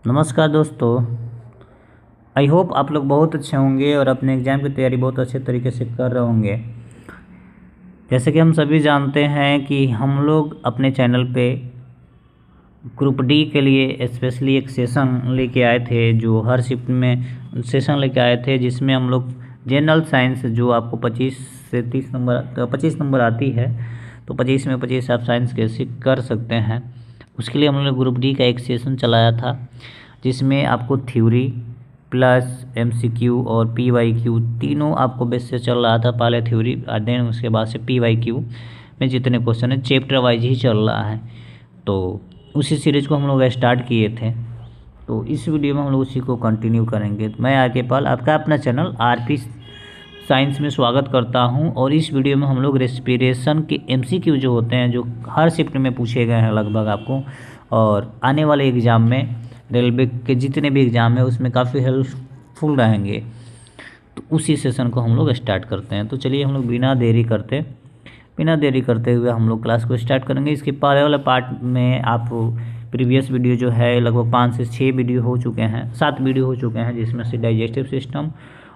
नमस्कार दोस्तों। I hope आप लोग बहुत अच्छे होंगे और अपने एग्ज़ाम की तैयारी बहुत अच्छे तरीके से कर रहे होंगे। जैसे कि हम सभी जानते हैं कि हम लोग अपने चैनल पे ग्रुप डी के लिए स्पेशली एक सेशन लेके आए थे, जो हर शिफ्ट में सेशन लेके आए थे, जिसमें हम लोग जनरल साइंस जो आपको 25 से 30 नंबर 25 नंबर आती है, तो 25 में 25 आप साइंस कैसे कर सकते हैं, उसके लिए हम लोग ग्रुप डी का एक सेशन चलाया था, जिसमें आपको थ्योरी प्लस एमसीक्यू और पीवाईक्यू तीनों आपको बेस से चल रहा था। पहले थ्योरी, देन उसके बाद से पीवाईक्यू में जितने क्वेश्चन है चैप्टर वाइज ही चल रहा है। तो उसी सीरीज़ को हम लोग स्टार्ट किए थे, तो इस वीडियो में हम लोग उसी को कंटिन्यू करेंगे। तो मैं आर के पाल आपका अपना चैनल आरपी साइंस में स्वागत करता हूं, और इस वीडियो में हम लोग रेस्पिरेशन के एमसीक्यू जो होते हैं, जो हर शिफ्ट में पूछे गए हैं लगभग आपको, और आने वाले एग्ज़ाम में रेलवे के जितने भी एग्ज़ाम है उसमें काफ़ी हेल्पफुल रहेंगे, तो उसी सेशन को हम लोग स्टार्ट करते हैं। तो चलिए हम लोग बिना देरी करते हुए हम लोग क्लास को स्टार्ट करेंगे। इसके पहले वाले पार्ट में आप प्रीवियस वीडियो जो है लगभग 5 से 6 वीडियो हो चुके हैं, 7 वीडियो हो चुके हैं, जिसमें से डाइजेस्टिव सिस्टम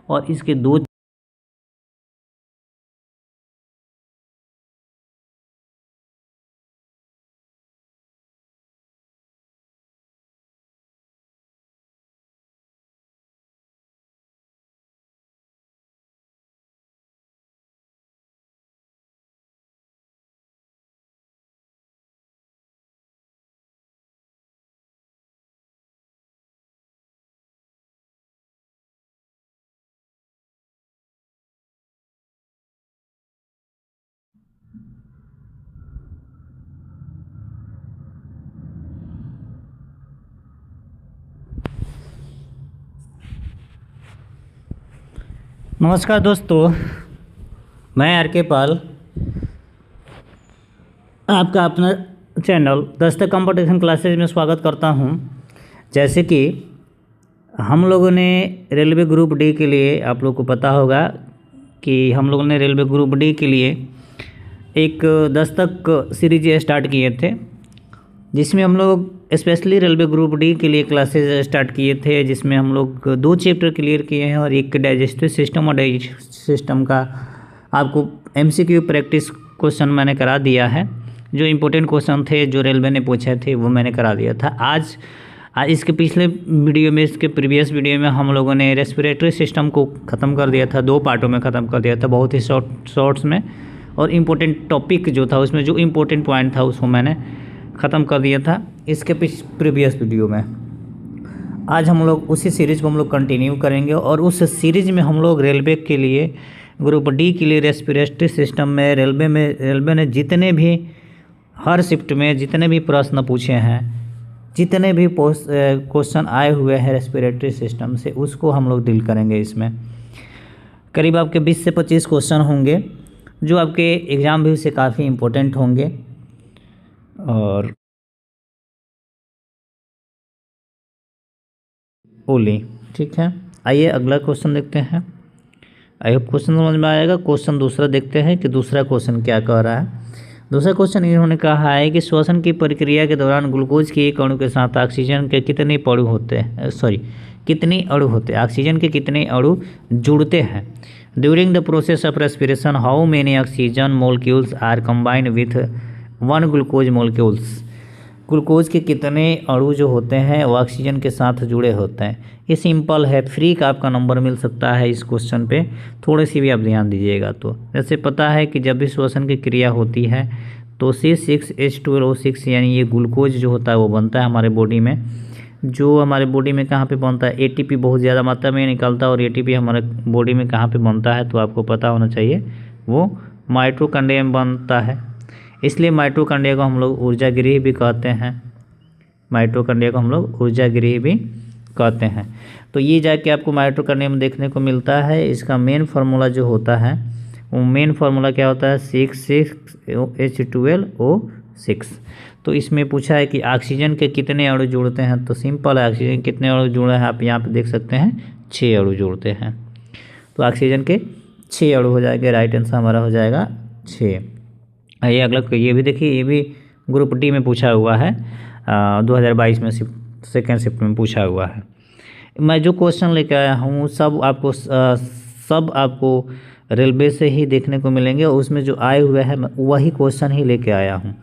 और इसके 2। नमस्कार दोस्तों, मैं आर के पाल आपका अपना चैनल दस्तक कंपटीशन क्लासेज में स्वागत करता हूं। जैसे कि हम लोगों ने रेलवे ग्रुप डी के लिए, आप लोग को पता होगा कि हम लोगों ने रेलवे ग्रुप डी के लिए एक दस्तक सीरीज स्टार्ट किए थे, जिसमें हम लोग स्पेशली रेलवे ग्रुप डी के लिए क्लासेज स्टार्ट किए थे, जिसमें हम लोग 2 चैप्टर क्लियर किए हैं और एक डाइजेस्टिव सिस्टम और डाइजेस्टिव सिस्टम का आपको एमसीक्यू प्रैक्टिस क्वेश्चन मैंने करा दिया है। जो इम्पोर्टेंट क्वेश्चन थे जो रेलवे ने पूछे थे वो मैंने करा दिया था। आज इसके पिछले वीडियो में, इसके प्रीवियस वीडियो में हम लोगों ने रेस्पिरेटरी सिस्टम को ख़त्म कर दिया था, 2 पार्टों में ख़त्म कर दिया था, बहुत ही शॉर्ट्स में, और इम्पोर्टेंट टॉपिक जो था उसमें जो इम्पोर्टेंट पॉइंट था उसको मैंने ख़त्म कर दिया था इसके प्रीवियस वीडियो में। आज हम लोग उसी सीरीज़ को हम लोग कंटिन्यू करेंगे, और उस सीरीज़ में हम लोग रेलवे के लिए ग्रुप डी के लिए रेस्पिरेटरी सिस्टम में रेलवे ने जितने भी हर शिफ्ट में जितने भी प्रश्न पूछे हैं, जितने भी क्वेश्चन आए हुए हैं रेस्पिरेटरी सिस्टम से, उसको हम लोग डील करेंगे। इसमें करीब आपके 20 से 25 क्वेश्चन होंगे जो आपके एग्ज़ाम व्यू से काफ़ी इम्पोर्टेंट होंगे। और ओली ठीक है, आइए अगला क्वेश्चन देखते हैं। आई होप क्वेश्चन समझ में आएगा। क्वेश्चन दूसरा देखते हैं कि दूसरा क्वेश्चन क्या कह रहा है। दूसरा क्वेश्चन इन्होंने कहा है कि श्वसन की प्रक्रिया के दौरान ग्लूकोज के एक अणु के साथ ऑक्सीजन के कितने अणु होते हैं, ऑक्सीजन के कितने अणु जुड़ते हैं। During the process of respiration how many oxygen molecules are combined with 1 glucose molecules. Glucose के कितने अणु जो होते हैं वो ऑक्सीजन के साथ जुड़े होते हैं। ये सिंपल है, फ्री का आपका नंबर मिल सकता है इस क्वेश्चन पे, थोड़ी सी भी आप ध्यान दीजिएगा। तो जैसे पता है कि जब भी श्वसन की क्रिया होती है तो C6H12O6 यानी ये ग्लूकोज जो होता है वो बनता है हमारे बॉडी में। जो हमारे बॉडी में कहाँ पे बनता है, ATP बहुत ज़्यादा मात्रा में निकलता है, और ATP हमारे बॉडी में कहाँ पे बनता है तो आपको पता होना चाहिए, वो माइटोकॉन्ड्रिया में बनता है। इसलिए माइटोकॉन्ड्रिया को हम लोग ऊर्जा गृह भी कहते हैं, तो ये जाके आपको माइटोकॉन्ड्रिया में देखने को मिलता है। इसका मेन फार्मूला जो होता है वो मेन फार्मूला क्या होता है, 6,6H12O6। तो इसमें पूछा है कि ऑक्सीजन के कितने अणु जुड़ते हैं, तो सिंपल है, ऑक्सीजन कितने अणु जुड़े हैं आप यहाँ पे देख सकते हैं, 6 अणु जुड़ते हैं। तो ऑक्सीजन के 6 अणु हो जाएंगे, राइट आंसर हमारा हो जाएगा 6। ये अगला, ये भी देखिए, ये भी ग्रुप डी में पूछा हुआ है, 2022 में सेकेंड शिफ्ट में पूछा हुआ है। मैं जो क्वेश्चन लेकर आया हूँ सब आपको रेलवे से ही देखने को मिलेंगे और उसमें जो आए हुए हैं मैं वही क्वेश्चन ही लेके आया हूँ।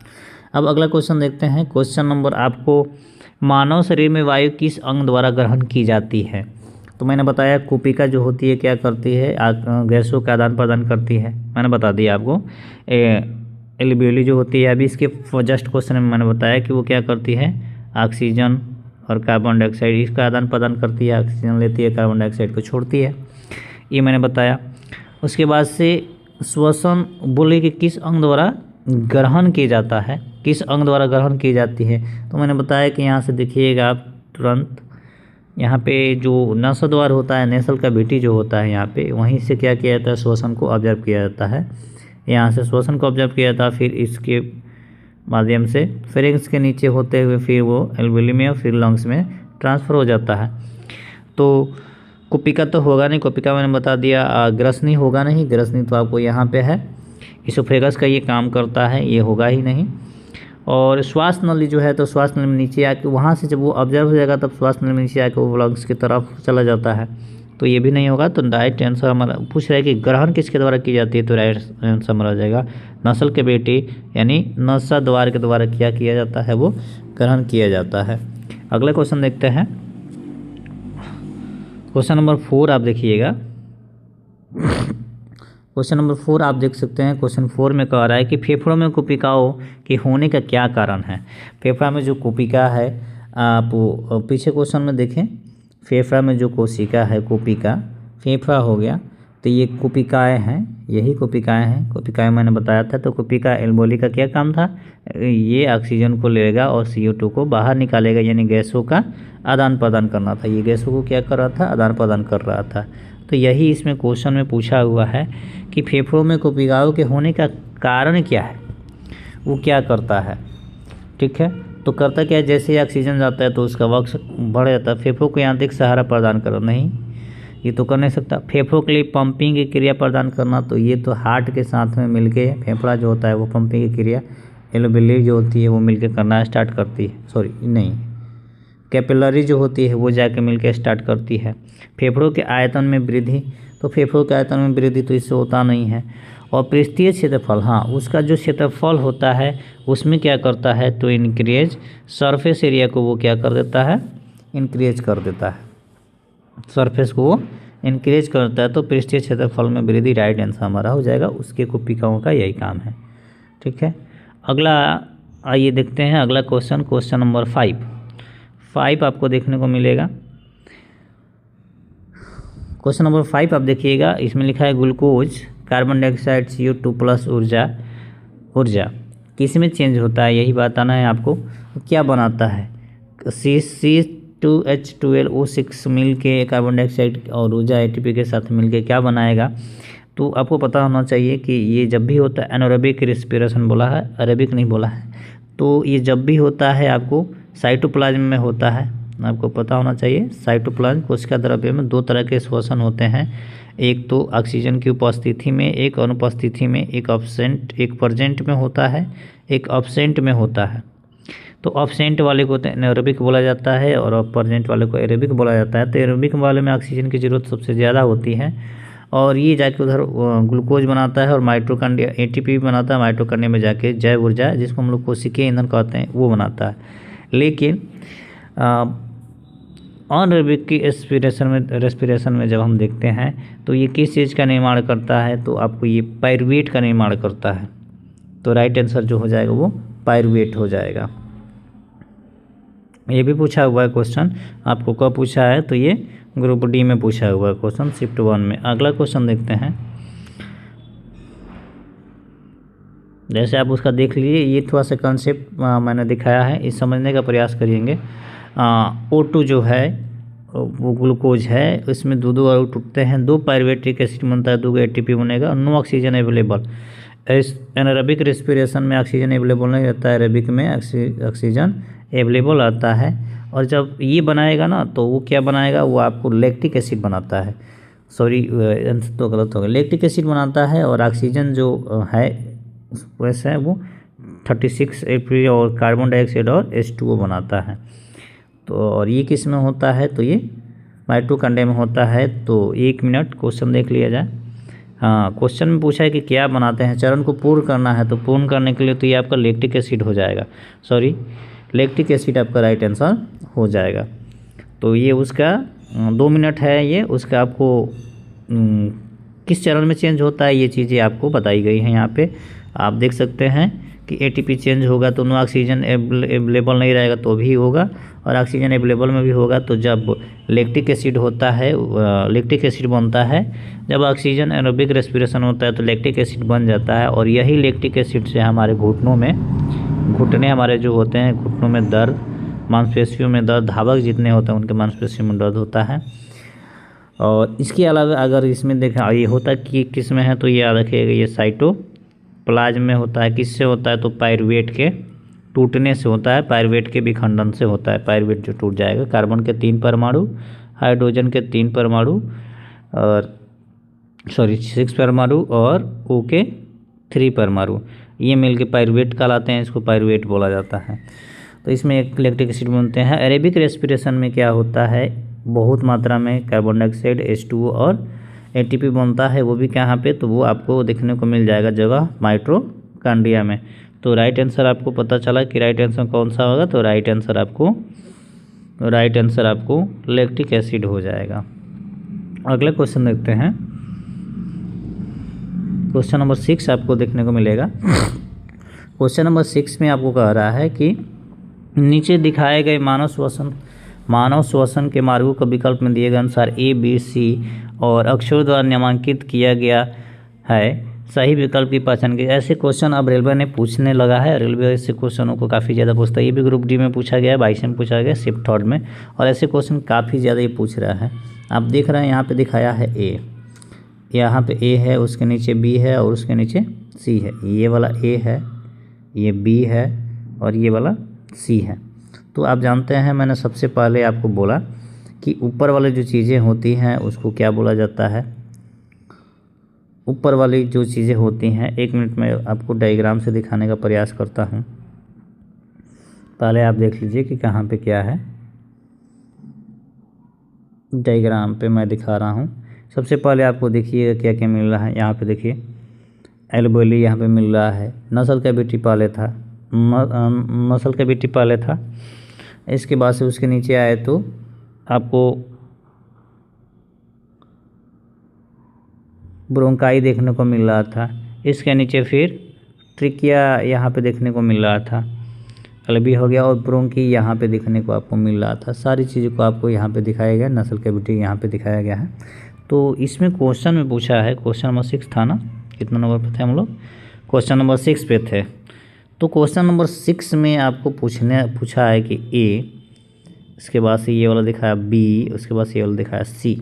अब अगला क्वेश्चन देखते हैं। क्वेश्चन नंबर आपको, मानव शरीर में वायु किस अंग द्वारा ग्रहण की जाती है? तो मैंने बताया कुपिका जो होती है क्या करती है, गैसों का आदान प्रदान करती है, मैंने बता दिया आपको। एल्वियोली जो होती है, अभी इसके जस्ट क्वेश्चन में मैंने बताया कि वो क्या करती है, ऑक्सीजन और कार्बन डाइऑक्साइड इसका आदान प्रदान करती है, ऑक्सीजन लेती है, कार्बन डाइऑक्साइड को छोड़ती है, ये मैंने बताया। उसके बाद से श्वसन बोले कि किस अंग द्वारा ग्रहण किया जाता है, किस अंग द्वारा ग्रहण की जाती है, तो मैंने बताया कि यहाँ से देखिएगा आप तुरंत, यहाँ पे जो नसा द्वार होता है, नेसल कैविटी जो होता है यहाँ पे, वहीं से क्या किया जाता है, श्वसन को ऑब्जर्व किया जाता है। यहाँ से श्वसन को ऑब्जर्व किया जाता है, फिर इसके माध्यम से फेरिंग्स के नीचे होते हुए फिर वो एल्वियोली में और फिर लंग्स में ट्रांसफ़र हो जाता है। तो कुपिका तो होगा नहीं, कुपिका मैंने बता दिया। ग्रसनी होगा नहीं, ग्रसनी तो आपको यहाँ पे है। इसोफेगस का ये काम करता है, ये होगा ही नहीं। और श्वास नली जो है, तो श्वास नली में नीचे आके वहाँ से जब वो ऑब्जर्व हो जाएगा तब श्वास नली में नीचे आके वो लंग्स की तरफ चला जाता है, तो ये भी नहीं होगा। तो राइट आंसर हमारा पूछ रहा है कि ग्रहण किसके द्वारा की जाती है, तो राइट आंसर हमारा जाएगा नसल कैविटी यानी नसा द्वार के द्वारा क्या किया जाता है, वो ग्रहण किया जाता है। अगला क्वेश्चन देखते हैं। क्वेश्चन नंबर 4 आप देखिएगा। क्वेश्चन नंबर 4 आप देख सकते हैं। क्वेश्चन 4 में कह रहा है कि फेफड़ों में कुपिकाओं के होने का क्या कारण है। फेफड़ा में जो कुपिका है, आप पीछे क्वेश्चन में देखें, फेफड़ा में जो कोशिका है, कुपिका, फेफड़ा हो गया, तो ये कुपिकाएँ हैं, यही कुपिकाएँ हैं। कुपिकाएँ मैंने बताया था। तो कुपिका एल्वियोली का क्या काम था, ये ऑक्सीजन को लेगा और CO2 को बाहर निकालेगा, यानी गैसों का आदान प्रदान करना था। ये गैसों को क्या कर रहा था, आदान प्रदान कर रहा था। तो यही इसमें क्वेश्चन में पूछा हुआ है कि फेफड़ों में कुपिकाओं के होने का कारण क्या है, वो क्या करता है। ठीक है, तो करता क्या है, जैसे ही ऑक्सीजन जाता है तो उसका वर्क बढ़ जाता है। फेफड़ों को यांत्रिक सहारा प्रदान करो, नहीं, ये तो कर नहीं सकता। फेफड़ों के लिए पंपिंग की क्रिया प्रदान करना, तो ये तो हार्ट के साथ में मिलके फेफड़ा जो होता है वो पंपिंग की क्रिया एल्वियोली जो होती है वो मिलके करना स्टार्ट करती है, सॉरी नहीं, कैपिलरी जो होती है वो जाके मिलके स्टार्ट करती है। फेफड़ों के आयतन में वृद्धि, तो फेफड़ों के आयतन में वृद्धि तो इससे होता नहीं है। और पृष्ठीय क्षेत्रफल, हाँ, उसका जो क्षेत्रफल होता है उसमें क्या करता है, तो इंक्रीज सरफेस एरिया को वो क्या कर देता है, इंक्रीज कर देता है, सरफेस को वो इंक्रीज करता है। तो पृष्ठीय क्षेत्रफल में वृद्धि राइट आंसर हमारा हो जाएगा। उसके कुपिकाओं का यही काम है। ठीक है, अगला आइए देखते हैं अगला क्वेश्चन। क्वेश्चन नंबर 5 आपको देखने को मिलेगा। क्वेश्चन नंबर 5 आप देखिएगा, इसमें लिखा है glucose, carbon dioxide, CO2 plus ऊर्जा किस में चेंज होता है, यही बताना है आपको। क्या बनाता है, C2H12O6 मिल के कार्बन डाइऑक्साइड और ऊर्जा ATP के साथ मिल के क्या बनाएगा। तो आपको पता होना चाहिए कि ये जब भी होता है, एनारोबिक रिस्पिरेशन बोला है, अरेबिक नहीं बोला है। तो ये जब भी होता है आपको साइटोप्लाज्म में होता है, आपको पता होना चाहिए। साइटोप्लाज्म कोशिका द्रव्य में 2 तरह के श्वसन होते हैं, एक तो ऑक्सीजन की उपस्थिति में, एक अनुपस्थिति में, एक प्रेजेंट में होता है, एक एब्सेंट में होता है। तो एब्सेंट वाले को एनारोबिक बोला जाता है और प्रेजेंट वाले को एरोबिक बोला जाता है। तो एरोबिक वाले में ऑक्सीजन की ज़रूरत सबसे ज़्यादा होती है और ये जाके उधर ग्लूकोज बनाता है और माइटोकॉन्ड्रिया ATP बनाता है, माइटोकॉन्ड्रिया में जाके जैव ऊर्जा जिसको हम लोग कोशिकीय ईंधन कहते हैं वो बनाता है। लेकिन अनएरोबिक की रेस्पिरेशन में जब हम देखते हैं तो ये किस चीज़ का निर्माण करता है, तो आपको ये पायरुवेट का निर्माण करता है। तो राइट आंसर जो हो जाएगा वो पायरुवेट हो जाएगा। ये भी पूछा हुआ है क्वेश्चन, आपको कब पूछा है, तो ये ग्रुप D में पूछा हुआ है क्वेश्चन, शिफ्ट 1 में। अगला क्वेश्चन देखते हैं। जैसे आप उसका देख लीजिए, ये थोड़ा सा कंसेप्ट मैंने दिखाया है, इस समझने का प्रयास करिएंगे। O2 जो है वो ग्लूकोज है, इसमें दो अणु टूटते हैं, 2 पायरुवेटिक एसिड बनता है, 2 ATP बनेगा, no oxygen available. Anaerobic respiration में ऑक्सीजन अवेलेबल नहीं रहता है, एरोबिक में ऑक्सीजन अवेलेबल आता है। और जब ये बनाएगा ना तो वो क्या बनाएगा, वो आपको लैक्टिक एसिड बनाता है, सॉरी तो गलत हो गया, लैक्टिक एसिड बनाता है। और ऑक्सीजन जो है वैसे है वो 36 Ap और कार्बन डाइऑक्साइड और H2O बनाता है। तो और ये किस में होता है, तो ये माइटोकॉन्ड्रिया में होता है। तो 1 मिनट क्वेश्चन देख लिया जाए। हाँ, क्वेश्चन में पूछा है कि क्या बनाते हैं, चरण को पूर्ण करना है, तो पूर्ण करने के लिए तो ये आपका लैक्टिक एसिड हो जाएगा, सॉरी लैक्टिक एसिड आपका राइट आंसर हो जाएगा। तो ये उसका 2 मिनट है, ये उसका आपको किस चरण में चेंज होता है ये चीज़ें आपको बताई गई हैं। यहाँ पे आप देख सकते हैं कि एटीपी चेंज होगा तो नो ऑक्सीजन अवेलेबल नहीं रहेगा तो भी होगा, और ऑक्सीजन अवेलेबल में भी होगा। तो जब लैक्टिक एसिड होता है, लैक्टिक एसिड बनता है, जब ऑक्सीजन एरोबिक रेस्पिरेशन होता है तो लैक्टिक एसिड बन जाता है, और यही लैक्टिक एसिड से हमारे घुटनों में, घुटने हमारे जो होते हैं, घुटनों में दर्द, मांसपेशियों में दर्द, धावक जितने होते हैं उनके मांसपेशियों में दर्द होता है। और इसके अलावा अगर इसमें देखा ये होता कि किस में है, तो ये याद रखिएगा ये साइटोप्लाज्म में होता है। किससे होता है, तो पायरुवेट के टूटने से होता है, पायरुवेट के विखंडन से होता है। पायरुवेट जो टूट जाएगा, कार्बन के 3 परमाणु, हाइड्रोजन के 3 परमाणु, और 6 परमाणु, और O के 3 परमाणु, ये मिलके पायरुवेट कहलाते हैं, इसको पायरुवेट बोला जाता है। तो इसमें एक लैक्टिक एसिड बनते हैं। एरेबिक रेस्पिरेशन में क्या होता है, बहुत मात्रा में कार्बन डाइऑक्साइड, H2O और एटीपी बनता है, वो भी कहाँ पे, तो वो आपको देखने को मिल जाएगा जगह माइटोकॉन्ड्रिया में। तो राइट आंसर आपको पता चला कि राइट आंसर कौन सा होगा, तो राइट आंसर आपको लैक्टिक एसिड हो जाएगा। अगला क्वेश्चन देखते हैं। क्वेश्चन नंबर 6 आपको देखने को मिलेगा। क्वेश्चन नंबर 6 में आपको कह रहा है कि नीचे दिखाए गए मानव श्वसन के मार्गों का विकल्प में दिए गए अनुसार A, B, C और अक्षरों द्वारा नामांकित किया गया है, सही विकल्प की पहचान की। ऐसे क्वेश्चन अब रेलवे ने पूछने लगा है। रेलवे ऐसे क्वेश्चनों को काफ़ी ज़्यादा पूछता है। ये भी ग्रुप डी में पूछा गया है, 22 में पूछा गया, शिफ्ट थर्ड में, और ऐसे क्वेश्चन काफ़ी ज़्यादा ये पूछ रहा है। आप देख रहे हैं यहाँ पे दिखाया है A, यहाँ पे A है, उसके नीचे B है और उसके नीचे C है। ये वाला A है, ये B है और ये वाला C है। तो आप जानते हैं, मैंने सबसे पहले आपको बोला कि ऊपर वाली जो चीज़ें होती हैं उसको क्या बोला जाता है। ऊपर वाली जो चीज़ें होती हैं, 1 मिनट में आपको डायग्राम से दिखाने का प्रयास करता हूँ। पहले आप देख लीजिए कि कहाँ पे क्या है। डायग्राम पे मैं दिखा रहा हूँ। सबसे पहले आपको देखिएगा क्या क्या मिल रहा है। यहाँ पे देखिए एल्वेली यहाँ पे मिल रहा है। नस्ल कैविटी पहले था, नस्ल कैविटी पहले था। इसके बाद से उसके नीचे आए तो आपको ब्रोंकाई देखने को मिल रहा था। इसके नीचे फिर ट्रिकिया यहाँ पे देखने को मिल रहा था, एल्बी हो गया, और ब्रोंकी यहाँ पे देखने को आपको मिल रहा था। सारी चीज़ों को आपको यहाँ पे दिखाया गया, नस्ल कैविटी यहाँ पे दिखाया गया है। तो इसमें क्वेश्चन में पूछा है, क्वेश्चन नंबर 6 था ना, कितना नंबर पे थे हम लोग, क्वेश्चन नंबर 6 पे थे। तो क्वेश्चन नंबर 6 में आपको पूछा है कि A, इसके बाद से ये वाला दिखाया B, उसके बाद से ये वाला दिखाया C।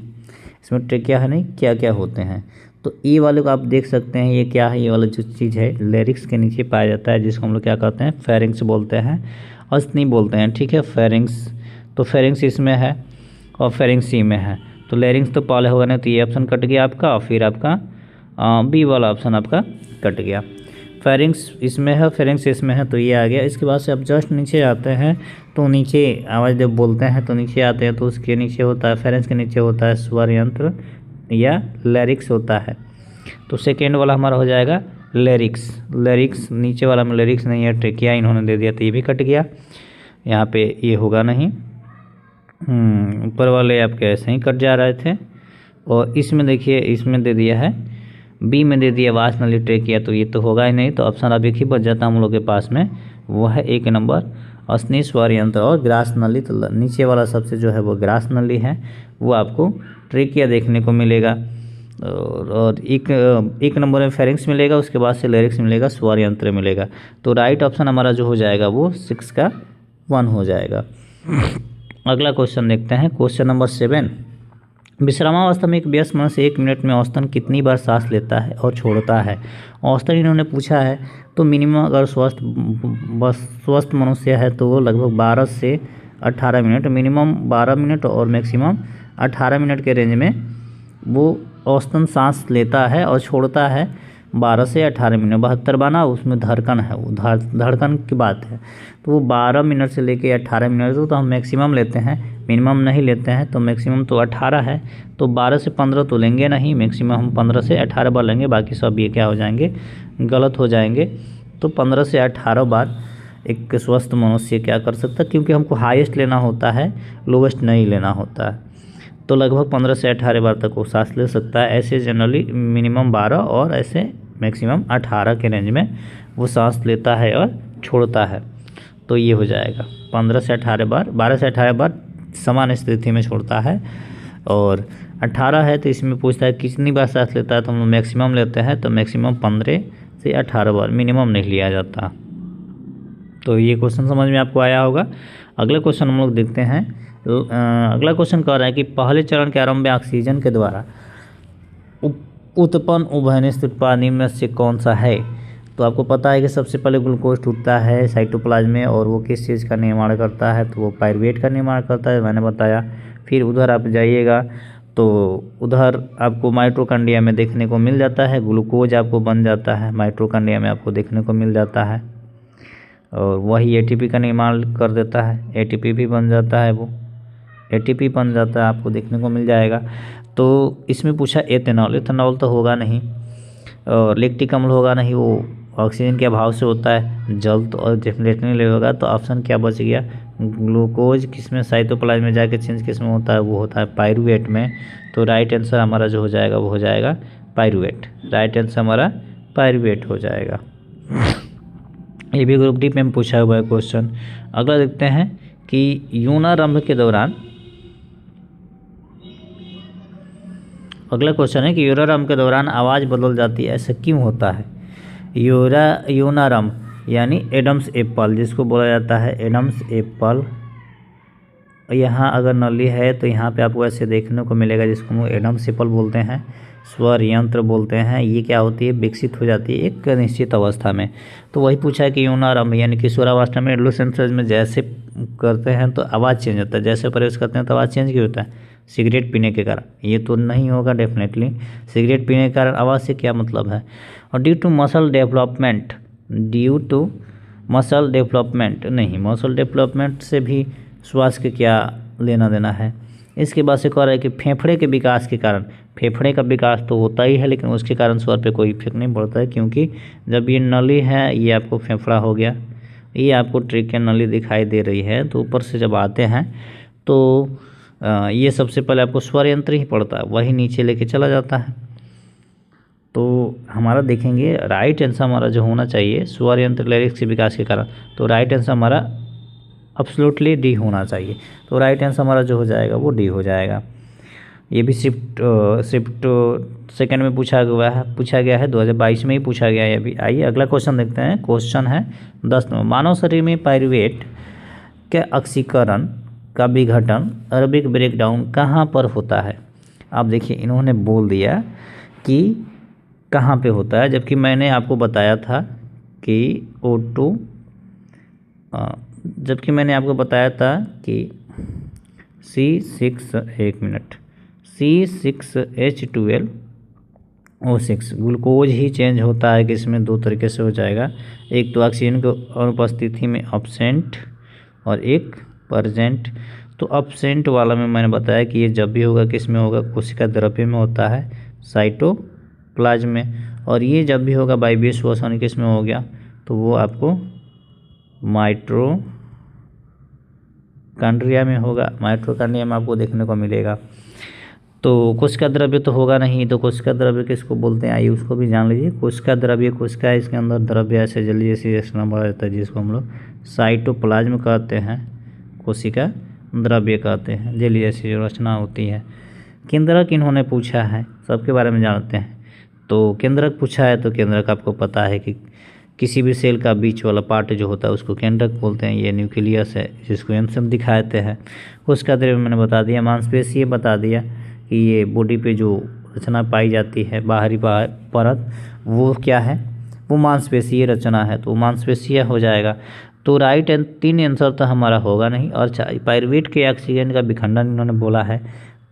इसमें ट्रिकिया है नहीं, क्या क्या होते हैं। तो ए वाले को आप देख सकते हैं, ये क्या है, ये वाला जो चीज़ है लेरिक्स के नीचे पाया जाता है, जिसको हम लोग क्या कहते हैं, फेरिंग्स बोलते हैं, अस्थनि बोलते हैं, ठीक है, फेरिंग्स। तो फेरिंग्स इसमें है और फेरिंग्स सी में है। तो लेरिंग्स तो पहले होगा ना, तो ये ऑप्शन कट गया आपका, और फिर आपका बी वाला ऑप्शन आपका कट गया। फेरिंग्स इसमें है, फेरिंग्स इसमें है, तो ये आ गया। इसके बाद से आप जस्ट नीचे आते हैं तो नीचे आवाज़ जब बोलते हैं तो नीचे आते हैं, तो उसके नीचे होता है, फेरिंग्स के नीचे होता है स्वर यंत्र या लैरिक्स होता है। तो सेकेंड वाला हमारा हो जाएगा लैरिक्स। लैरिक्स नीचे वाला में लैरिक्स नहीं है, ट्रिकिया इन्होंने दे दिया तो ये भी कट गया, यहाँ पे ये होगा नहीं। ऊपर वाले आपके ऐसे ही कट जा रहे थे। और इसमें देखिए, इसमें दे दिया है, बी में दे दिया वास नली ट्रिकिया, तो ये तो होगा ही नहीं। तो ऑप्शन अब एक ही बच जाता हम लोग के पास में, वो है 1 नंबर अस्थनि स्वर यंत्र और ग्रास नली। तो नीचे वाला सबसे जो है वो ग्रास नली है, वो आपको ट्रिकिया देखने को मिलेगा। और एक नंबर में फेरिंग्स मिलेगा, उसके बाद से लैरिक्स मिलेगा, स्वर यंत्र मिलेगा। तो राइट ऑप्शन हमारा जो हो जाएगा वो 6 का 1 हो जाएगा। अगला क्वेश्चन देखते हैं, क्वेश्चन नंबर 7। विश्रामावस्था में एक वयस्क मनुष्य 1 मिनट में औसतन कितनी बार सांस लेता है और छोड़ता है। औसतन इन्होंने पूछा है, तो मिनिमम अगर स्वस्थ मनुष्य है तो वो लगभग 12 से 18 मिनट, मिनिमम 12 मिनट और मैक्सिमम 18 मिनट के रेंज में वो औसतन सांस लेता है और छोड़ता है। 12 से 18 मिनट। 72 बना, उसमें धड़कन है, वो धड़कन की बात है, तो वो 12 मिनट से लेके 18 मिनट तो हम मैक्सिमम लेते हैं, मिनिमम नहीं लेते हैं। तो मैक्सिमम तो 18 है, तो 12 से 15 तो लेंगे नहीं, मैक्सिमम हम 15 से 18 बार लेंगे, बाकी सब ये क्या हो जाएंगे, गलत हो जाएंगे। तो 15 से 18 बार एक स्वस्थ मनुष्य क्या कर सकता है, क्योंकि हमको हाईएस्ट लेना होता है, लोवेस्ट नहीं लेना होता है। तो लगभग 15 से 18 बार तक वो सांस ले सकता है। ऐसे जनरली मिनिमम 12 और ऐसे मैक्सिमम 18 के रेंज में वो सांस लेता है और छोड़ता है। तो ये हो जाएगा 15 से 18 बार, 12 से 18 बार समान स्थिति में छोड़ता है। और 18 है तो इसमें पूछता है कितनी बार सांस लेता है, तो हम लोग मैक्सिमम लेते हैं, तो मैक्सिमम 15 से 18 बार, मिनिमम नहीं लिया जाता। तो ये क्वेश्चन समझ में आपको आया होगा। अगले क्वेश्चन हम लोग देखते हैं। अगला क्वेश्चन कह रहा है कि पहले चरण के आरंभ में ऑक्सीजन के द्वारा उत्पन्न उभयनिष्ठ उत्पाद निम्न में से कौन सा है। तो आपको पता है कि सबसे पहले ग्लूकोज टूटता है साइटोप्लाज्म में, और वो किस चीज़ का निर्माण करता है, तो वो पायरुवेट का निर्माण करता है, मैंने बताया। फिर उधर आप जाइएगा तो उधर आपको माइटोकॉन्ड्रिया में देखने को मिल जाता है, ग्लूकोज आपको बन जाता है, माइटोकॉन्ड्रिया में आपको देखने को मिल जाता है, और वही एटीपी का निर्माण कर देता है, एटीपी भी बन जाता है, वो एटीपी बन जाता है, आपको देखने को मिल जाएगा। तो इसमें पूछा एथेनॉल, एथेनॉल तो होगा नहीं, और लैक्टिक अम्ल होगा नहीं, वो ऑक्सीजन के अभाव से होता है, जल तो और डेफिनेटली नहीं होगा। तो ऑप्शन क्या बच गया, ग्लूकोज किसमें, साइटोप्लाज्म में जाके चेंज किसमें होता है, वो होता है पायरुवेट में। तो राइट आंसर हमारा जो हो जाएगा वो हो जाएगा पायरुवेट, राइट आंसर हमारा पायरुवेट हो जाएगा। ये भी ग्रुप डी में पूछा हुआ है क्वेश्चन। अगला देखते हैं कि यौनारंभ के दौरान, अगला क्वेश्चन है कि यौनारंभ के दौरान आवाज़ बदल जाती है, ऐसा क्यों होता है। यौनारंभ यानी एडम्स एप्पल जिसको बोला जाता है, एडम्स एप्पल। यहाँ अगर नली है तो यहाँ पे आपको ऐसे देखने को मिलेगा, जिसको हम एडम्स एप्पल बोलते हैं, स्वर यंत्र बोलते हैं। ये क्या होती है, विकसित हो जाती है एक निश्चित अवस्था में। तो वही पूछा है कि यौनारंभ यानी किशोरावस्था में एडोलेसेंट स्टेज में जैसे करते हैं तो आवाज़ चेंज होता है, जैसे प्रवेश करते हैं तो आवाज़ चेंज क्यों होता है, सिगरेट पीने के कारण। ये तो नहीं होगा डेफिनेटली, सिगरेट पीने के कारण आवाज़ से क्या मतलब है। और due to muscle development, due to muscle development नहीं, मसल डेवलपमेंट से भी श्वास के क्या लेना देना है। इसके बाद से कह रहा है कि फेफड़े के विकास के कारण, फेफड़े का विकास तो होता ही है लेकिन उसके कारण स्वर पे कोई इफेक्ट नहीं पड़ता है, क्योंकि जब ये नली है, ये आपको फेफड़ा हो गया, ये आपको ट्रेकिया नली दिखाई दे रही है, तो ऊपर से जब आते हैं तो ये सबसे पहले आपको स्वर यंत्र ही पड़ता है, वही नीचे लेके चला जाता है। तो हमारा देखेंगे राइट आंसर हमारा जो होना चाहिए, स्वर यंत्र लैरिक्स के विकास के कारण, तो राइट आंसर हमारा एब्सोल्युटली डी होना चाहिए। तो राइट आंसर हमारा जो हो जाएगा वो डी हो जाएगा। ये भी शिफ्ट सेकंड में पूछा गया है 2022 में ही पूछा गया है अभी। आइए अगला क्वेश्चन देखते हैं। क्वेश्चन है 10 नंबर, मानव शरीर में पायरुवेट के ऑक्सीकरण का विघटन अरबिक ब्रेकडाउन कहाँ पर होता है। आप देखिए इन्होंने बोल दिया कि कहाँ पे होता है, जबकि मैंने आपको बताया था कि O2 जबकि मैंने आपको बताया था कि C6H12O6 ग्लूकोज ही चेंज होता है कि इसमें दो तरीके से हो जाएगा, एक तो ऑक्सीजन की अनुपस्थिति में अब्सेंट और एक प्रेजेंट। तो अब्सेंट वाला में मैंने बताया कि ये जब भी होगा किस में होगा, कोशिका द्रव्य में होता है, साइटोप्लाज्म में, और ये जब भी होगा वायवीय श्वसन किस में हो गया, तो वो आपको माइटोकॉन्ड्रिया में होगा, माइटोकॉन्ड्रिया में आपको देखने को मिलेगा। तो कोशिका द्रव्य तो होगा नहीं, तो कोशिका द्रव्य किसको बोलते हैं, आइए उसको भी जान लीजिए। कोशिका द्रव्य, कोशिका इसके अंदर द्रव्य ऐसे जल्दी जैसे रचना बढ़ा जाता है, जिसको हम लोग साइटोप्लाज्म कहते हैं, कोशिका द्रव्य कहते हैं, जल्दी जैसी जो रचना होती है। केंद्रक इन्होंने पूछा है, सबके बारे में जानते हैं। तो केंद्रक पूछा है, तो केंद्रक आपको पता है कि किसी भी सेल का बीच वाला पार्ट जो होता है उसको केंद्रक बोलते हैं। ये न्यूक्लियस है जिसको एम दिखाते हैं। कोशिका द्रव्य मैंने बता दिया, मांसपेशी बता दिया कि ये बॉडी पे जो रचना पाई जाती है बाहरी परत, वो क्या है, वो मांसपेशीय रचना है, तो मांसपेशीय हो जाएगा। तो राइट एंड 3 आंसर तो हमारा होगा नहीं। और पायरुवेट के ऑक्सीजन का विखंडन इन्होंने बोला है,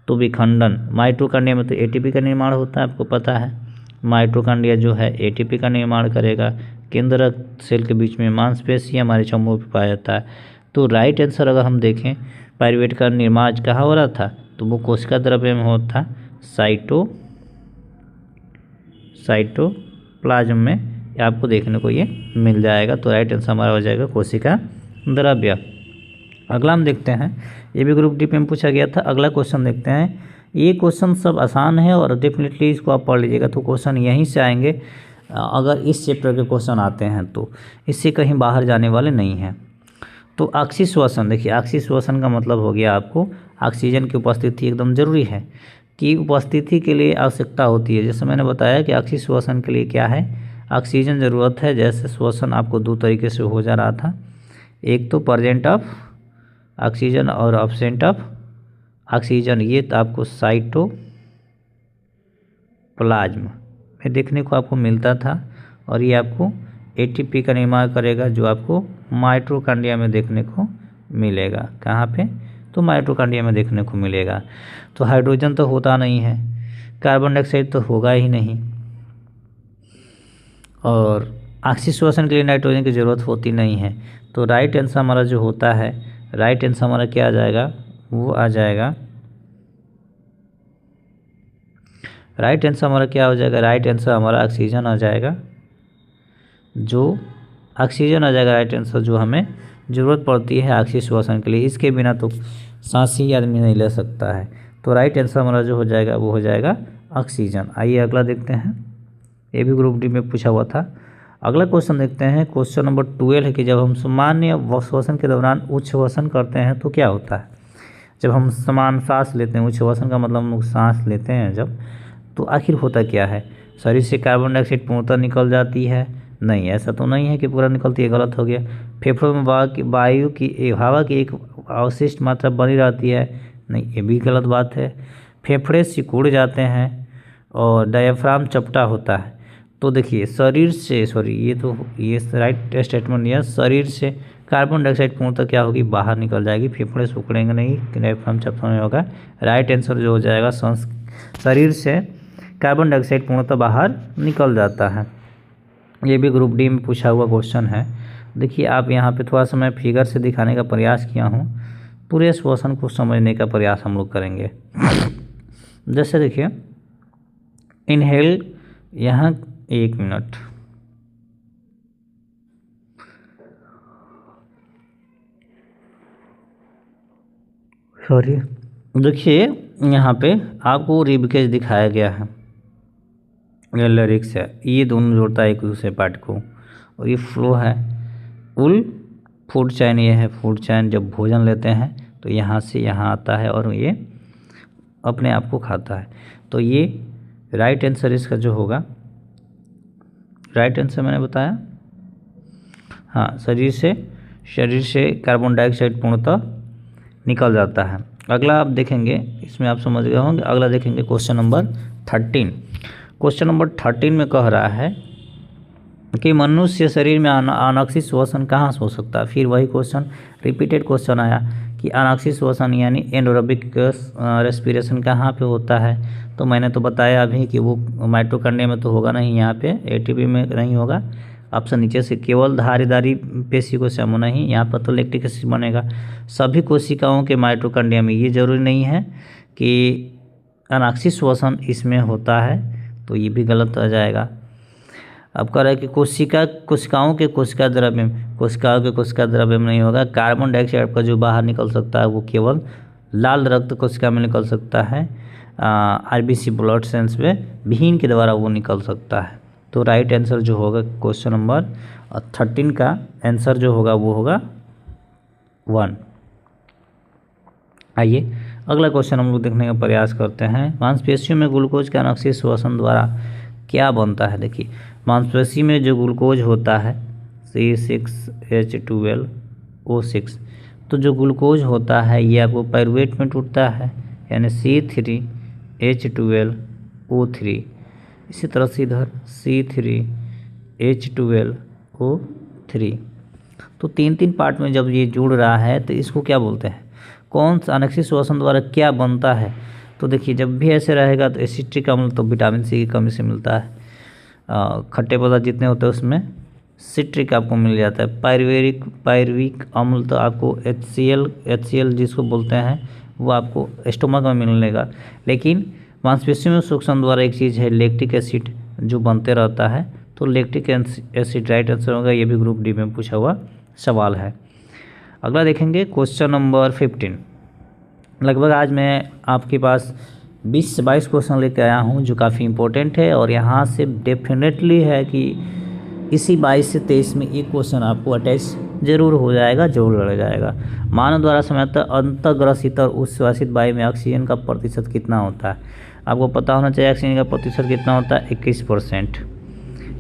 तो विखंडन माइटोकॉन्ड्रिया में तो एटीपी का निर्माण होता है, आपको पता है, माइटोकॉन्ड्रिया जो है एटीपी का निर्माण करेगा। केंद्रक सेल के बीच में मांसपेशी हमारे चमों पे पाया जाता है। तो राइट आंसर अगर हम देखें पायरुवेट का निर्माण कहाँ हो रहा था, तो वो कोशिका द्रव्य में होता था, साइटोप्लाज्म में आपको देखने को ये मिल जाएगा। तो राइट आंसर हमारा हो जाएगा कोशिका द्रव्य। अगला हम देखते हैं, ये भी ग्रुप डी में पूछा गया था। अगला क्वेश्चन देखते हैं। ये क्वेश्चन सब आसान है और डेफिनेटली इसको आप पढ़ लीजिएगा। तो क्वेश्चन यहीं से आएंगे, अगर इस चैप्टर के क्वेश्चन आते हैं तो इससे कहीं बाहर जाने वाले नहीं हैं। तो अक्षीय श्वसन, देखिए अक्षीय श्वसन का मतलब हो गया आपको ऑक्सीजन की उपस्थिति एकदम जरूरी है कि उपस्थिति के लिए आवश्यकता होती है। जैसे मैंने बताया कि अक्षीय श्वसन के लिए क्या है, ऑक्सीजन ज़रूरत है। जैसे श्वसन आपको दो तरीके से हो जा रहा था, एक तो प्रेजेंट ऑफ ऑक्सीजन और एब्सेंट ऑफ ऑक्सीजन, ये तो आपको साइटोप्लाज्म में देखने को आपको मिलता था। और ये आपको एटीपी का निर्माण करेगा जो आपको माइटोकॉन्ड्रिया में देखने को मिलेगा। कहाँ पे, तो माइटोकॉन्ड्रिया में देखने को मिलेगा। तो हाइड्रोजन तो होता नहीं है, कार्बन डाइऑक्साइड तो होगा ही नहीं, और ऑक्सीजन श्वसन के लिए नाइट्रोजन की ज़रूरत होती नहीं है। तो राइट आंसर हमारा जो होता है, राइट आंसर हमारा क्या आ जाएगा, वो आ जाएगा, राइट आंसर हमारा क्या हो जाएगा, राइट आंसर हमारा ऑक्सीजन आ जाएगा। जो ऑक्सीजन आ जाएगा राइट आंसर, जो हमें ज़रूरत पड़ती है ऑक्सीजन श्वसन के लिए। इसके बिना तो सांस ही आदमी नहीं ले सकता है। तो राइट आंसर हमारा जो हो जाएगा वो हो जाएगा ऑक्सीजन। आइए अगला देखते हैं, ये भी ग्रुप डी में पूछा हुआ था। अगला क्वेश्चन देखते हैं, क्वेश्चन नंबर 12 है कि जब हम सामान्य श्वसन के दौरान उच्छ्वसन करते हैं तो क्या होता है। जब हम समान सांस लेते हैं, उच्छ्वसन का मतलब हम लोग सांस लेते हैं जब, तो आखिर होता क्या है, शरीर से कार्बन डाइऑक्साइड पूर्णतः निकल जाती है, नहीं ऐसा तो नहीं है कि पूरा निकलती है, गलत हो गया। फेफड़ों में वायु की हवा की एक अवशिष्ट मात्रा बनी रहती है, नहीं ये भी गलत बात है। फेफड़े सिकुड़ जाते हैं और डायफ्राम चपटा होता है। तो देखिए शरीर से, सॉरी ये राइट स्टेटमेंट दिया, शरीर से कार्बन डाइऑक्साइड पूर्णतः क्या होगी, बाहर निकल जाएगी, फेफड़े सिकुड़ेंगे नहीं, डायफ्राम चपटा नहीं होगा। राइट आंसर जो हो जाएगा, शरीर से कार्बन डाइऑक्साइड पूर्णतः बाहर निकल जाता है। ये भी ग्रुप डी में पूछा हुआ क्वेश्चन है। देखिए आप यहाँ पे थोड़ा सा मैं फिगर से दिखाने का प्रयास किया हूँ, पूरे श्वसन को समझने का प्रयास हम लोग करेंगे। जैसे देखिए इनहेल, यहाँ 1 मिनट, सॉरी, देखिए यहाँ पे आपको रिबकेज दिखाया गया है, ये लिरिक्स है, ये दोनों जोड़ता है एक दूसरे पार्ट को, और ये फ्लो है। उल फूड चैन, ये है फूड चैन, जब भोजन लेते हैं तो यहाँ से यहाँ आता है और ये अपने आप को खाता है। तो ये राइट आंसर इसका जो होगा, राइट आंसर मैंने बताया, हाँ, शरीर से कार्बन डाइऑक्साइड पूर्णतः निकल जाता है। अगला आप देखेंगे, इसमें आप समझ गए होंगे। अगला देखेंगे क्वेश्चन नंबर 13। क्वेश्चन नंबर 13 में कह रहा है कि मनुष्य शरीर में अनाक्षिक श्वसन कहाँ से हो सकता है। फिर वही क्वेश्चन, रिपीटेड क्वेश्चन आया कि अनाक्षिक श्वसन यानी एनोरोबिक रेस्पिरेशन कहाँ पे होता है। तो मैंने तो बताया अभी कि वो माइटोकॉन्ड्रिया में तो होगा नहीं, यहाँ पे एटीपी में नहीं होगा। ऑप्शन नीचे से, केवल धारीदारी पेशी को समूह नहीं, यहाँ पर तो लैक्टिक एसिड बनेगा। सभी कोशिकाओं के माइटोकॉन्ड्रिया में, ये जरूरी नहीं है कि अनाक्षिक श्वसन इसमें होता है, तो ये भी गलत आ जाएगा। अब कह रहा है कि कोशिकाओं के कोशिका द्रव्य में नहीं होगा। कार्बन डाइऑक्साइड का जो बाहर निकल सकता है वो केवल लाल रक्त कोशिका में निकल सकता है, आरबीसी ब्लड सेल्स में विहीन के द्वारा वो निकल सकता है। तो राइट आंसर जो होगा क्वेश्चन नंबर 13 का आंसर जो होगा वो होगा 1। आइए अगला क्वेश्चन हम लोग देखने का प्रयास करते हैं। मांसपेशियों में ग्लूकोज के अनाक्षिक श्वसन द्वारा क्या बनता है। देखिए मांसपेशी में जो ग्लूकोज होता है C6H12O6, तो जो ग्लूकोज होता है ये आपको पायरुवेट में टूटता है, यानी C3H12O3। इसी तरह से इधर C3H12O3। तो 3 पार्ट में जब ये जुड़ रहा है तो इसको क्या बोलते हैं, कौन सा अनाक्षिक श्वसन द्वारा क्या बनता है। तो देखिए जब भी ऐसे रहेगा तो एसिटिक अम्ल तो विटामिन सी की कमी से मिलता है, खट्टे पदार्थ जितने होते हैं उसमें सिट्रिक आपको मिल जाता है। पायरुविक अम्ल तो आपको HCl जिसको बोलते हैं वो आपको स्टोमक में मिलेगा। लेकिन मांसपेशियों में सूक्ष्म द्वारा एक चीज़ है लैक्टिक एसिड जो बनते रहता है, तो लैक्टिक एसिड राइट आंसर होगा। ये भी ग्रुप डी में पूछा हुआ सवाल है। अगला देखेंगे क्वेश्चन नंबर 15। लगभग आज मैं आपके पास 20 से 22 क्वेश्चन लेकर आया हूँ जो काफ़ी इंपॉर्टेंट है, और यहाँ से डेफिनेटली है कि इसी 22 से 23 में एक क्वेश्चन आपको अटैच जरूर हो जाएगा, जरूर लड़ जाएगा। मानव द्वारा सामान्यतः अंतर्ग्रसित और उच्छ्वासित वायु में ऑक्सीजन का प्रतिशत कितना होता है? आपको पता होना चाहिए ऑक्सीजन का प्रतिशत कितना होता है, 21%,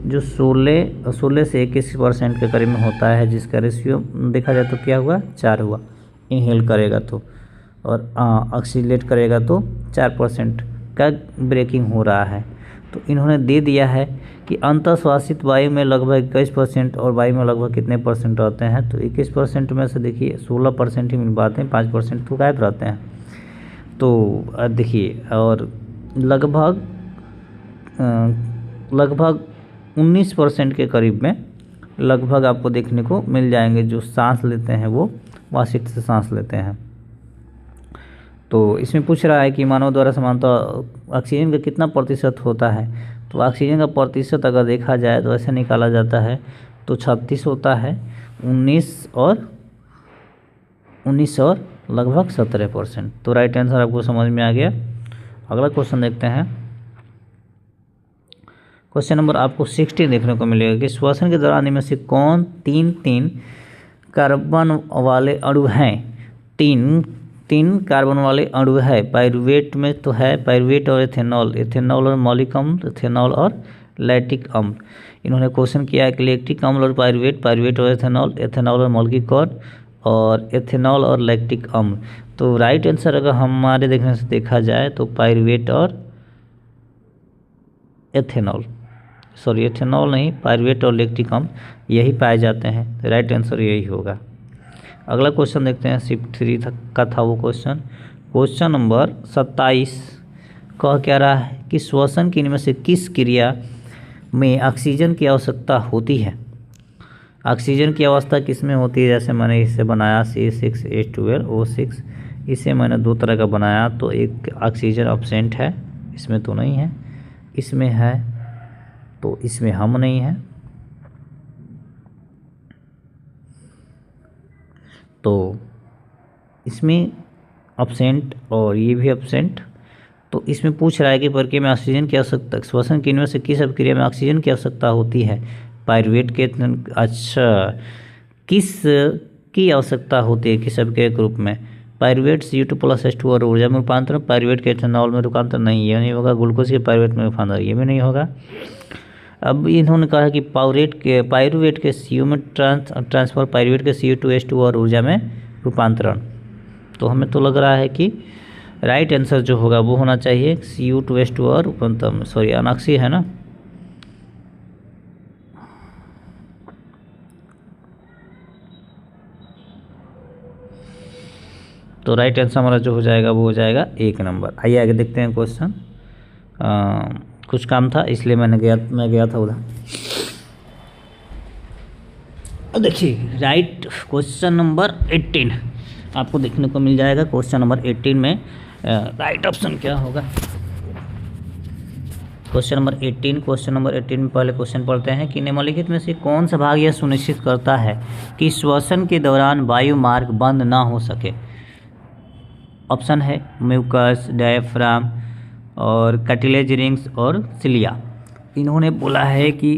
जो 16 से 21% के करीब में होता है, जिसका रेशियो देखा जाए तो क्या हुआ, 4 हुआ। इनहेल करेगा तो, और ऑक्सीलेट करेगा तो 4% का ब्रेकिंग हो रहा है। तो इन्होंने दे दिया है कि अंतःश्वासित वायु में लगभग 21% और वायु में लगभग कितने परसेंट रहते हैं, तो 21% में से देखिए 16% ही मिल पाते हैं, 5% तो गायब रहते हैं। तो देखिए, और लगभग 19% के करीब में लगभग आपको देखने को मिल जाएंगे जो सांस लेते हैं वो वासित से सांस लेते हैं। तो इसमें पूछ रहा है कि मानव द्वारा सामान्यतः ऑक्सीजन का कितना प्रतिशत होता है, तो ऑक्सीजन का प्रतिशत अगर देखा जाए तो ऐसे निकाला जाता है तो 36 होता है, 19 और लगभग 17%। तो राइट आंसर आपको समझ में आ गया। अगला क्वेश्चन देखते हैं। क्वेश्चन नंबर आपको 60 देखने को मिलेगा कि श्वसन के दौरान इनमें से कौन तीन कार्बन वाले अणु हैं? तीन कार्बन वाले अणु है। पाइरुवेट में तो है पाइरुवेट और एथेनॉल और मौलिक अम्ल, एथेनॉल और लैक्टिक अम्ल। इन्होंने क्वेश्चन किया है कि लैक्टिक अम्ल और पाइरुवेट और एथेनॉल और मौलिक और एथेनॉल और लैक्टिक अम्ल। तो राइट आंसर अगर हमारे देखने से देखा जाए तो पाइरुवेट और एथेनॉल नहीं, पाइरुवेट और लैक्टिक अम्ल यही पाए जाते हैं। तो राइट आंसर यही होगा। अगला क्वेश्चन देखते हैं, शिफ्ट 3 का था वो क्वेश्चन नंबर 27 कह क्या रहा है कि श्वसन की इनमें से किस क्रिया में ऑक्सीजन की आवश्यकता होती है? ऑक्सीजन की अवस्था किस में होती है? जैसे मैंने इसे बनाया C6H12O6, इसे मैंने 2 तरह का बनाया, तो एक ऑक्सीजन एब्सेंट है, इसमें तो नहीं है, इसमें है तो इसमें हम नहीं है। तो इसमें एब्सेंट और ये भी एब्सेंट। तो इसमें पूछ रहा है कि प्रक्रिया में ऑक्सीजन की आवश्यकता, श्वसन की इनमें से किस अभिक्रिया में ऑक्सीजन की आवश्यकता होती है? पाइरुवेट के, अच्छा, किस की आवश्यकता होती है किस अभिक्रिया के रूप में? पाइरुवेट CO2+H2 और ऊर्जा में रूपांतरण, पाइरुवेट के एथेनॉल में रूपांतरण, नहीं ये नहीं होगा। ग्लूकोज के पाइरुवेट में रूपांतरण, ये भी नहीं होगा। अब इन्होंने कहा कि पाइरुवेट के CO में ट्रांसफर, पाइरुवेट के CO2H2 और ऊर्जा में रूपांतरण। तो हमें तो लग रहा है कि राइट आंसर जो होगा वो होना चाहिए CO2H2 और रूपांतरण, सॉरी अनाक्सी है ना। तो राइट आंसर हमारा जो हो जाएगा वो हो जाएगा 1 नंबर। आइए आगे देखते हैं क्वेश्चन। कुछ काम था इसलिए मैं गया था उधर। देखिए राइट क्वेश्चन नंबर 18 आपको देखने को मिल जाएगा। क्वेश्चन नंबर 18 में राइट ऑप्शन क्या होगा? क्वेश्चन नंबर 18 में पहले क्वेश्चन पढ़ते हैं कि निम्नलिखित में से कौन सा भाग यह सुनिश्चित करता है कि श्वसन के दौरान वायु मार्ग बंद ना हो सके? ऑप्शन है म्यूकस, डायफ्राम और कार्टिलेज रिंग्स और सिलिया। इन्होंने बोला है कि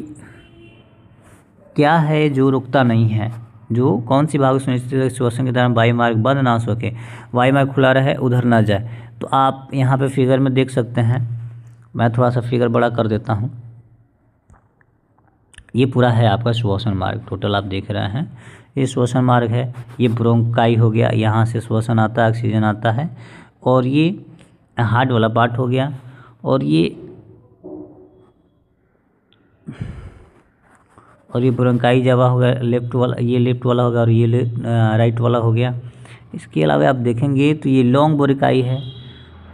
क्या है जो रुकता नहीं है, जो कौन सी भाग सुनिश्चित श्वसन के दौरान वायु मार्ग बंद ना हो सके, वायु मार्ग खुला रहे, उधर ना जाए। तो आप यहाँ पे फिगर में देख सकते हैं, मैं थोड़ा सा फिगर बड़ा कर देता हूँ। ये पूरा है आपका श्वसन मार्ग, टोटल आप देख रहे हैं ये श्वसन मार्ग है। ये ब्रोंकाई हो गया, यहाँ से श्वसन आता है, ऑक्सीजन आता है, और ये हार्ट वाला पार्ट हो गया, और ये ब्रोंकाई जवा हो गया लेफ्ट वाला, ये लेफ्ट वाला हो गया, और ये राइट वाला हो गया। इसके अलावा आप देखेंगे तो ये लॉन्ग ब्रोंकाई है,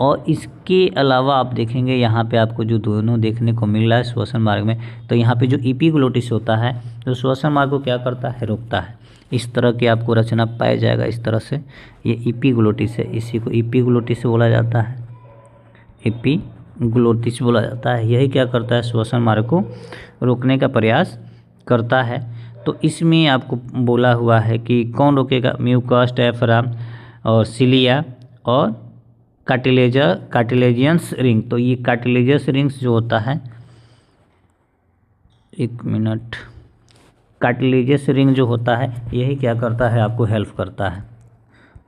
और इसके अलावा आप देखेंगे यहाँ पे आपको जो दोनों देखने को मिल रहा है श्वसन मार्ग में, तो यहाँ पे जो एपिग्लोटिस होता है जो श्वसन मार्ग को क्या करता है, रोकता है। इस तरह की आपको रचना पाया जाएगा। इस तरह से ये एपिग्लोटिस है, इसी को एपिग्लोटिस बोला जाता है, एपिग्लोटिस बोला जाता है। यही क्या करता है, श्वसन मार्ग को रोकने का प्रयास करता है। तो इसमें आपको बोला हुआ है कि कौन रोकेगा, म्यूकस, डायफ्राम और सिलिया और कार्टिलेजियस रिंग। तो ये कार्टिलेजियस रिंग्स जो होता है, एक मिनट, कार्टिलेजियस रिंग जो होता है यही क्या करता है, आपको हेल्प करता है।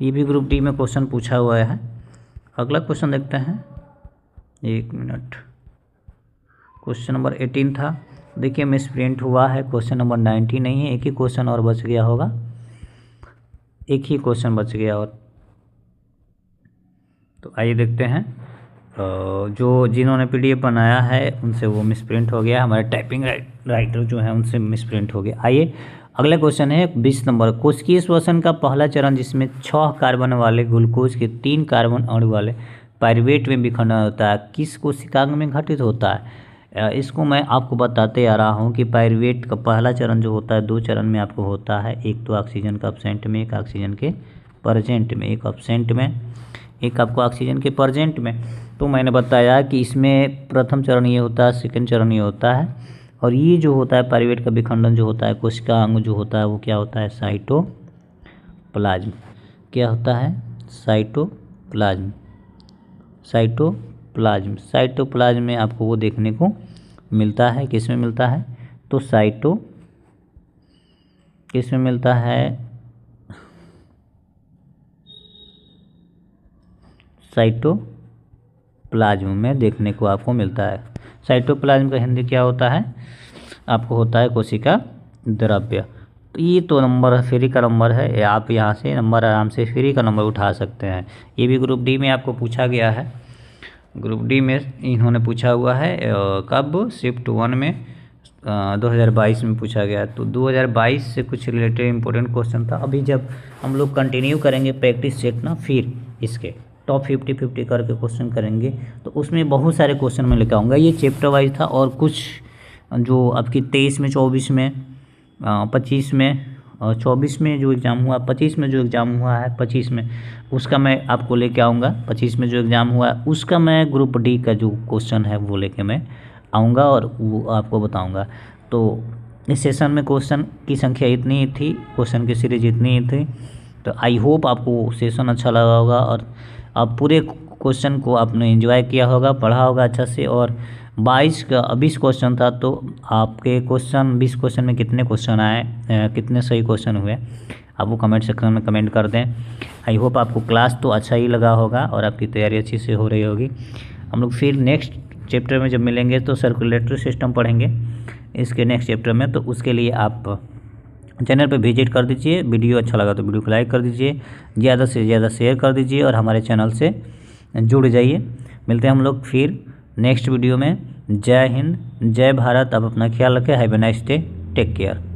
ये भी ग्रुप डी में क्वेश्चन पूछा हुआ है। अगला क्वेश्चन देखते हैं, एक मिनट, क्वेश्चन नंबर 18 था। देखिए मिस प्रिंट हुआ है, क्वेश्चन नंबर 90 नहीं है, एक ही क्वेश्चन और बच गया होगा, एक ही क्वेश्चन बच गया और। तो आइए देखते हैं, जो जिन्होंने पीडीएफ बनाया है उनसे वो मिस प्रिंट हो गया, हमारे टाइपिंग राइटर जो है उनसे मिस प्रिंट हो गया। आइए अगला क्वेश्चन है 20 नंबर, कोशिकीय श्वसन का पहला चरण जिसमें 6 कार्बन वाले ग्लूकोज के 3 कार्बन अणु वाले पाइरुवेट में विखंडन होता है, किस कोशिकांग में घटित होता है। इसको मैं आपको बताते आ रहा हूँ कि पाइरुवेट का पहला चरण जो होता है 2 चरण में आपको होता है, एक तो ऑक्सीजन का एब्सेंट में, एक ऑक्सीजन के प्रेजेंट में, एक एब्सेंट में, एक आपको ऑक्सीजन के प्रेजेंट में। तो मैंने बताया कि इसमें प्रथम चरण ये होता है, सेकंड चरण ये होता है, और ये जो होता है पाइरुवेट का विखंडन जो होता है कोशिका अंग जो होता है वो क्या होता है, साइटोप्लाज्म। क्या होता है, साइटोप्लाज्म। साइटोप्लाज्म में आपको वो देखने को मिलता है, किस में मिलता है, तो किस में मिलता है, साइटोप्लाज्म में देखने को आपको मिलता है। साइटोप्लाज्म का हिंदी क्या होता है, आपको होता है कोशिका द्रव्य। तो ये तो नंबर फ्री का नंबर है, आप यहाँ से नंबर आराम से फ्री का नंबर उठा सकते हैं। ये भी ग्रुप डी में आपको पूछा गया है, ग्रुप डी में इन्होंने पूछा हुआ है, कब, शिफ्ट 1 में 2022 में पूछा गया। तो 2022 से कुछ रिलेटेड इंपॉर्टेंट क्वेश्चन था। अभी जब हम लोग कंटिन्यू करेंगे प्रैक्टिस सेट ना, फिर इसके टॉप 50 करके क्वेश्चन करेंगे, तो उसमें बहुत सारे क्वेश्चन मैं लेकर आऊँगा। ये चैप्टर वाइज था, और कुछ जो आपकी 23 में, 24 में, 25 में, 24 में जो एग्ज़ाम हुआ, 25 में जो एग्ज़ाम हुआ है, 25 में उसका मैं आपको लेके आऊँगा। 25 में जो एग्ज़ाम हुआ है उसका मैं ग्रुप डी का जो क्वेश्चन है वो लेके मैं आऊँगा और वो आपको बताऊँगा। तो इस सेशन में क्वेश्चन की संख्या इतनी ही थी, क्वेश्चन की सीरीज इतनी ही थी। तो आई होप आपको सेशन अच्छा लगा होगा और आप पूरे क्वेश्चन को आपने एंजॉय किया होगा, पढ़ा होगा अच्छा से। और 20 क्वेश्चन था, तो आपके क्वेश्चन 20 क्वेश्चन में कितने क्वेश्चन आए, कितने सही क्वेश्चन हुए, आप वो कमेंट सेक्शन में कमेंट कर दें। आई होप आपको क्लास तो अच्छा ही लगा होगा और आपकी तैयारी अच्छी से हो रही होगी। हम लोग फिर नेक्स्ट चैप्टर में जब मिलेंगे तो सर्कुलेटरी सिस्टम पढ़ेंगे इसके नेक्स्ट चैप्टर में। तो उसके लिए आप चैनल पे विजिट कर दीजिए, वीडियो अच्छा लगा तो वीडियो को लाइक कर दीजिए, ज़्यादा से ज़्यादा शेयर कर दीजिए और हमारे चैनल से जुड़ जाइए। मिलते हैं हम लोग फिर नेक्स्ट वीडियो में। जय हिंद, जय भारत। आप अपना ख्याल रखें। Have a nice day, take care.